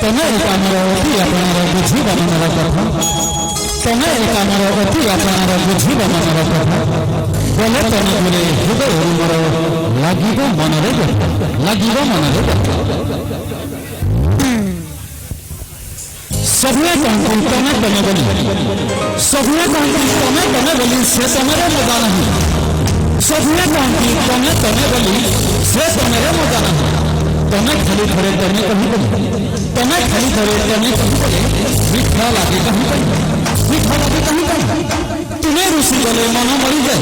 तमे एकामर अति आपणार बुझी बनणार कथा तमे एकामर अति आपणार बुझी बनणार कथा बोले तने बोले हृदय मोर लागिब मनरे लागिब मनरे सबले कहती तमे तमे बोली सबले कहती तमे तमे बोली से तमेरे मजा नहीं सबले कहती तमे तमे बोली से तमेरे मजा नहीं तमे खाली थोड़े तमे कहीं बोली तमे खाली थोड़े तमे कहीं बोले मीठा लागे कहीं तुम्हें रुचि गले मन मरी जाए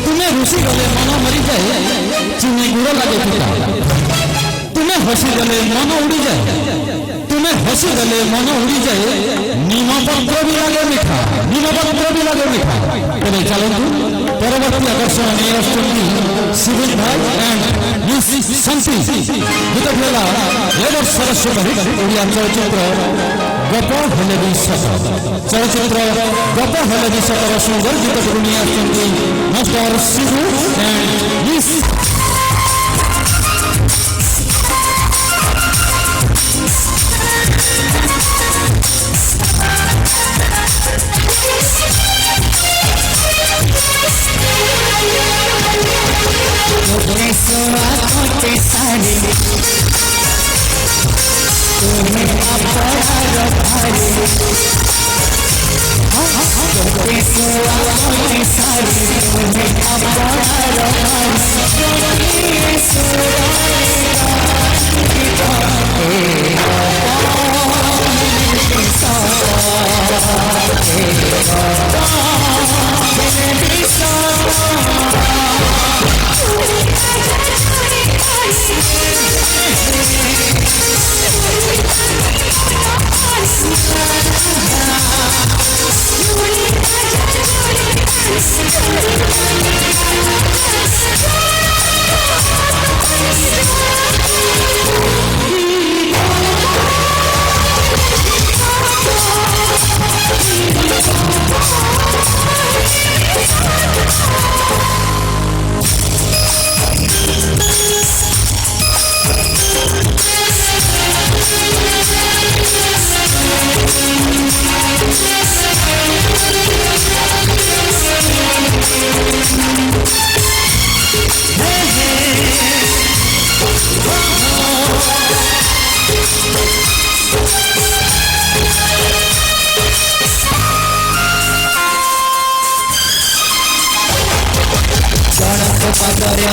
तुम्हें रुचि गले मन मरी जाए चीनी गुड़ लगे पिता तुम्हें हसी गले मन उड़ी जाए तुम्हें हसी गले मन उड़ी जाए नीम पत्र भी लगे मीठा नीम पत्र भी लगे मीठा तेरे चलतु परवर्ती आकर्षण नहीं सिविल भाई एंड मिस शांति गीत भेला लेबर सरस्वती ओडिया चलचित्र गप हेले विश्वास चलचित्र गप हेले विश्वास सुंदर गीत गुणिया शांति मास्टर शिवु एंड मिस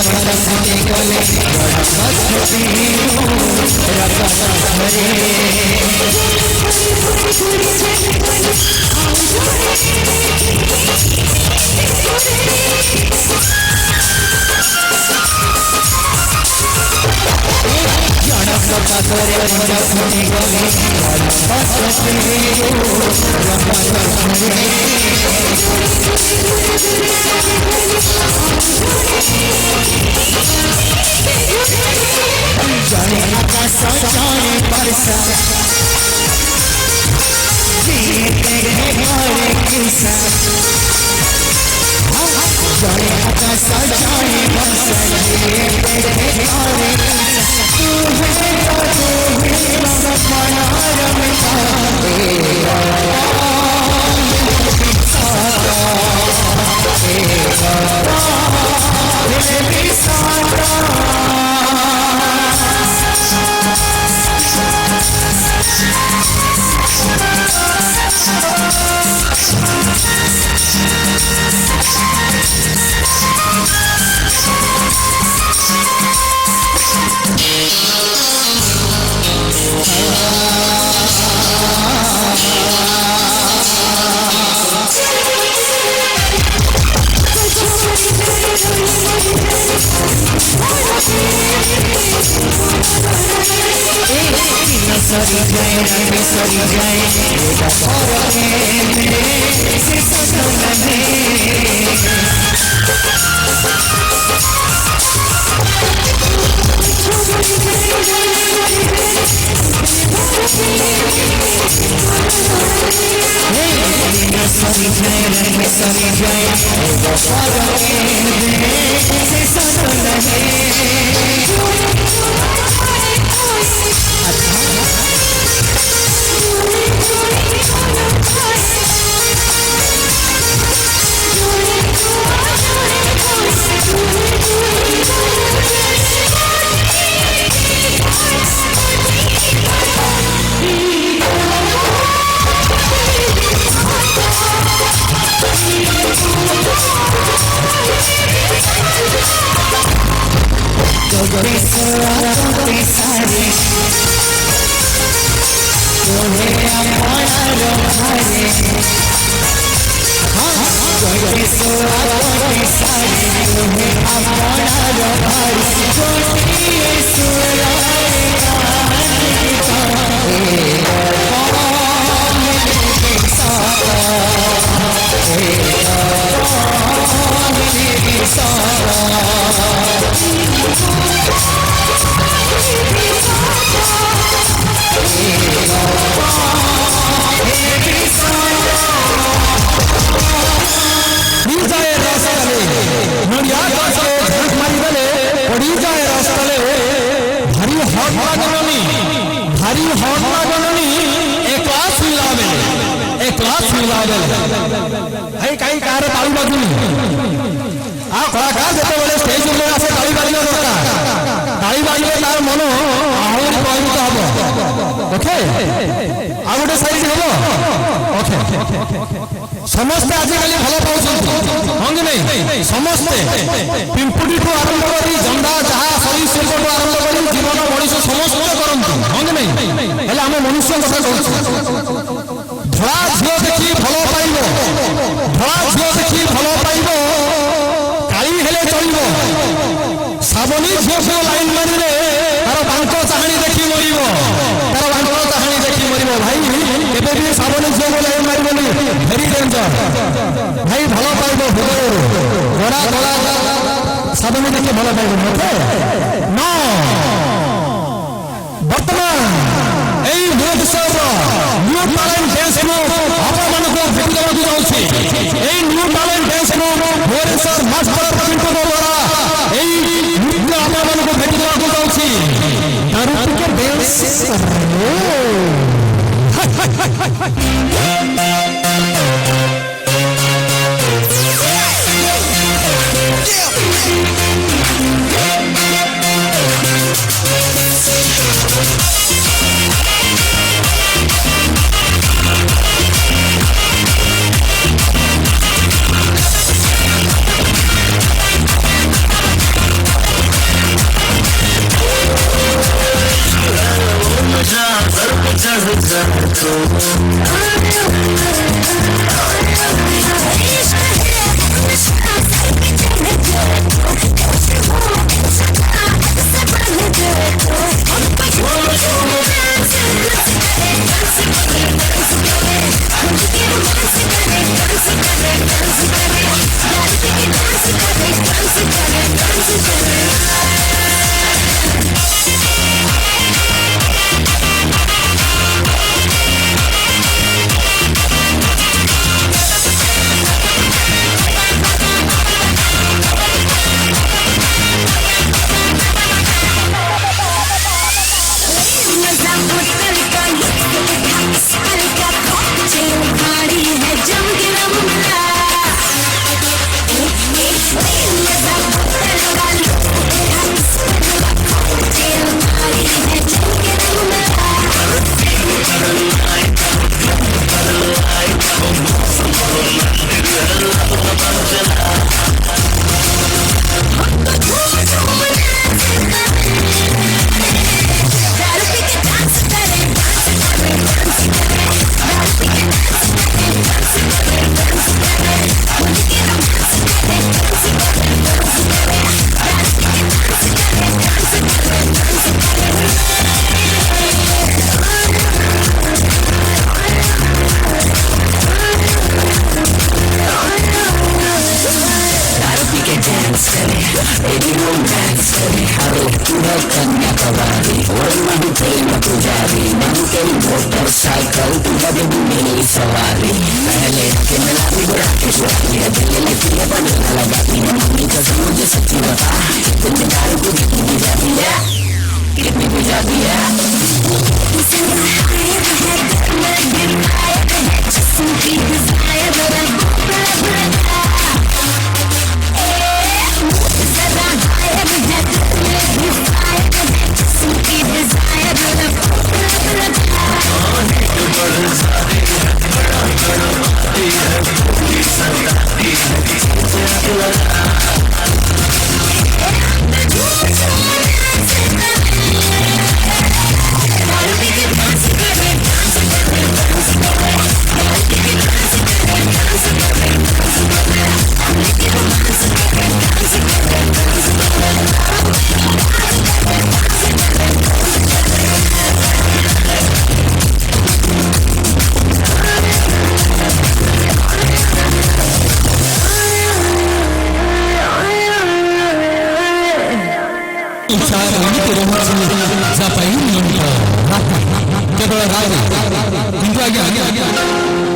सजे गले समस्ते आजिकल भल पाँच हाँ कि नहीं समस्ते पिंपुड़ी ठू आरंभ कर जंडा जहाँ सही शिल्प आरंभ कर जीवन मनीष समस्ते करती हाँ कि नहीं आम मनुष्य कथा कहूँ धड़ा झील देखी भल पाइब धड़ा झील देखी भल पाइब काली हेले चलो साबनी झील सब लाइन मारे तार बांक चाहाणी देखी मर तार बांक चाहाणी देखी मर भाई एबे भी साबनी झील लाइन मारे भेरी डेंजर भाई भल पाइब हृदय गड़ा गड़ा साबनी देखी भल पाइब न बर्तमान এই Bhubaneswar new talent dance group আপনাদের ভেটি দেওয়া যাচ্ছে এই new talent dance group Bhubaneswar master Prabin দ্বারা এই নৃত্য আপনাদের ভেটি দেওয়া যাচ্ছে দারুণকে ড্যান্স चढ़ जाए तो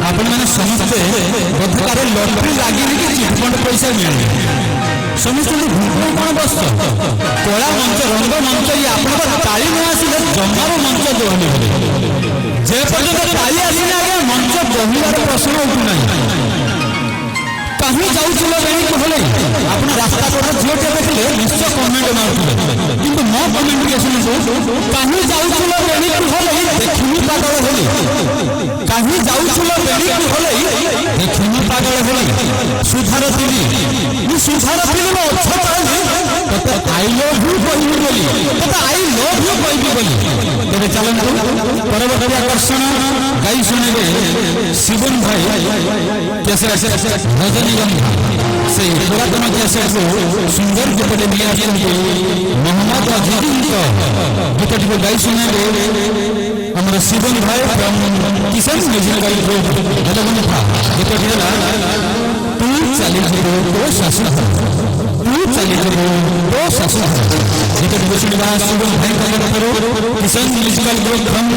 आपण मैंने समस्ते बोधकार लटरी लगे कि चिटफंड पैसा मिले समस्त भूखल कौन बस कला मंच रंग मंच ये आप ताली न आसिले जमार मंच दोहनी जे पर्यटन ताली आसी आगे मंच दोहनार प्रश्न उठुना कहीं जाऊल बेणी कहले आप रास्ता कड़ झीटे देखले निश्चय कमेंट मारुले कि मो कमेंट के शुणु कहीं जाऊल बेणी कहले देखी पागल होली कहीं जाऊल बेणी कहले देखी पागल होली सुधार थी सुधार थी अच्छा तोते आई लव यू कहबी बोली तोते आई लव यू कहबी बोली तेरे चलंतु परवर्ती आकर्षण गाई सुनेबे शिवन भाई कैसे रजनीगंधा से पुरातन कैसेट को सुंदर गीतटे निया मोहम्मद अजीज गीतटी को गाई सुनेबे हमारा शिवन भाई फ्रॉम किशन म्यूजिकल ग्रुप रजनीगंधा गीतटी तू चली तो शासन तू चली तो शासन गीतटी को सुनबा शिवन भाई का करो Kishan musical group from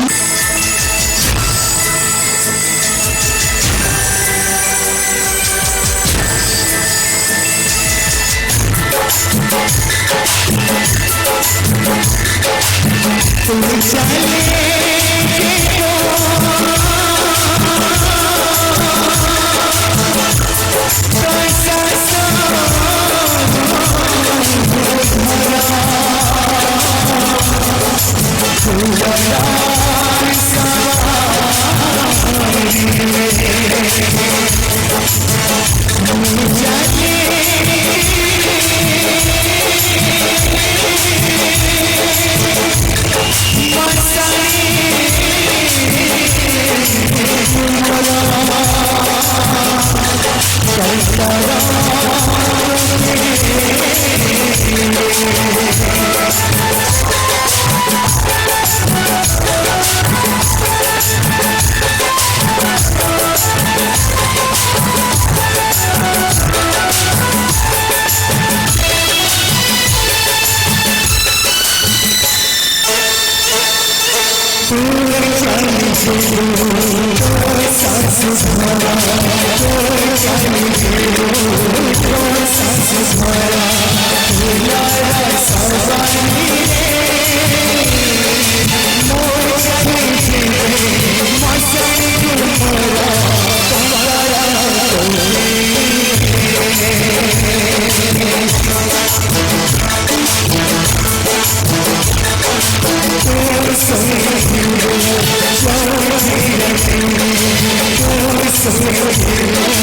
Thank you.